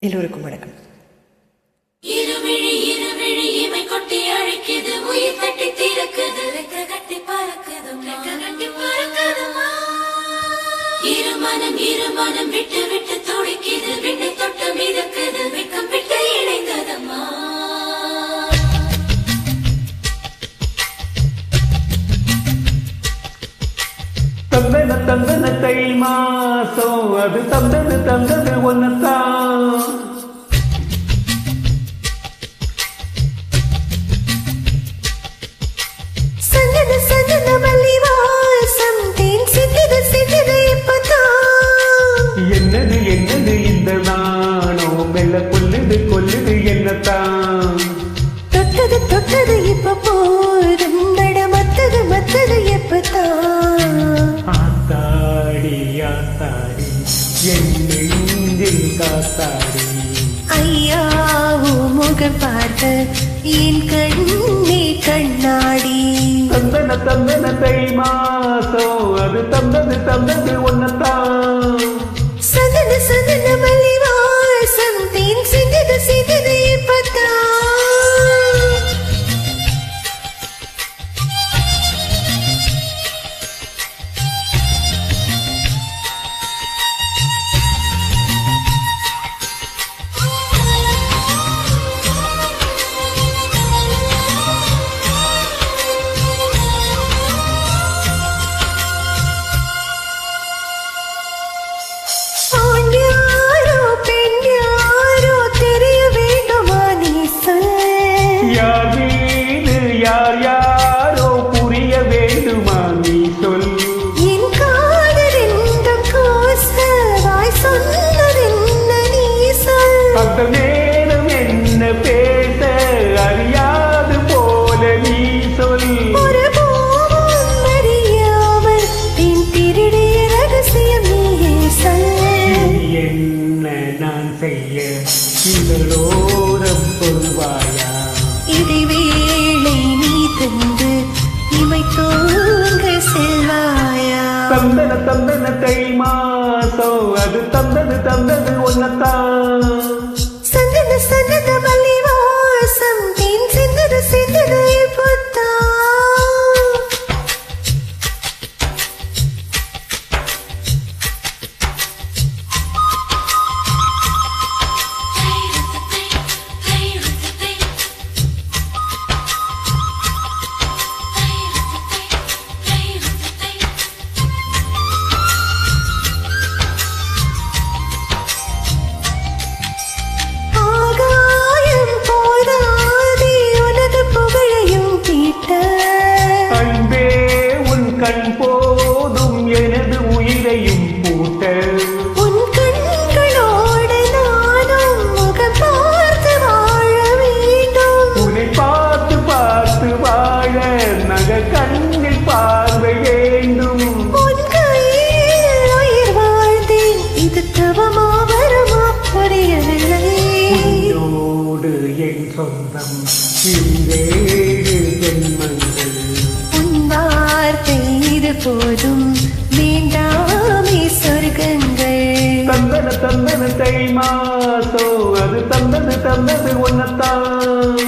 எல்லோருக்கும் வணக்கம். இருவிழி இருவிழி இமை கொட்டி அழைக்குது, உயிர் தட்டி தீரக்குது, ரெக்க கட்டி பறக்குதுமா. இருமனம் விட்டு விட்டு துடிக்குது, விண்ணை தொட்டு மிதக்குது, வெக்கம் விட்டு இணைந்ததம்மா. தந்தன தை மாசம் அது தந்தது ஒன்னத்தான். சந்தன மல்லி வாசம் தேன் சிந்தது இப்பதான். என்னது இந்த நாணம் மெல்ல கொல்லுது என்னத்தான். தொட்டது இப்ப போதும் நட மத்தது எப்பதான். ஆத்தாடி என் நெஞ்சில் காத்தாடி. ஐயாவோ முகம் பார்க்க என் கண்ணே கண்ணாடி. தந்தன தை மாசம் அது தந்தது ஒன்னத்தான். சந்தன மல்லி வாசம் தேன் சிந்தது இப்பதான். யாரோ புரிய வேண்டுமா நீ சொல். என் காதல் என்றும் கோசவாய் சொன்னதென்ன நீ சொல். அந்த நேரம் என்ன பேச அறியாது போல நீ சொல். ஒரு போவும் அறியாமல் என் திருடிய ரகசியம் நீயே சொல். என்ன நான் செய்ய இதழோரம் சொல்வாயா. இடைவேளை நீ தந்து இமை தூங்க செல்வாயா. தந்தன தை மாசம் அது தந்தது ஒன்னத்தான். சந்தன மல்லி வாசம் தேன் சிந்தது இப்பதான். கண் போதும் எனது உயிரையும் பூட்ட. உன் கண்களோடு நானும் முகம் பார்த்து வாழ வேண்டும். உன்னை பார்த்து வாழ நக கண்ணில் பார்வை வேண்டும். உன் கையில் உயிர் வாழ்ந்தேன், இது தவமா வருமா புரியவில்லை. உன்னோடு என் சொந்தம் இருந்தேழு ஜென்மங்கள். இது போதும் வேண்டாமே சொர்க்கங்கள். தந்தன தை மாசம் அது தந்தது ஒன்னத்தான்.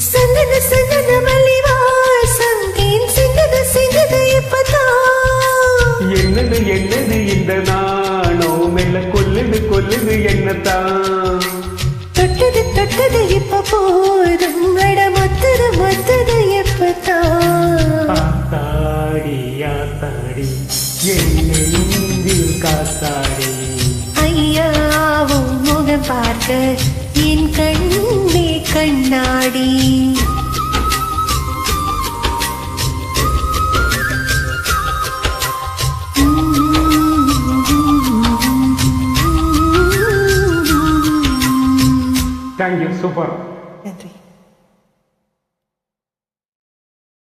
சந்தன மல்லி வாசம் தேன் சிந்தது இப்பதான். என்னது இந்த நாணோ மெல்ல கொல்லுது என்னத்தான். தொட்டது இப்ப போதும் நட மத்தது எப்பதான். ஆத்தாடி என் நெஞ்சில் காத்தாடி. ஐயாவோ முகம் பார்க்க என் கண்ணே கண்ணாடி. Thank you, super.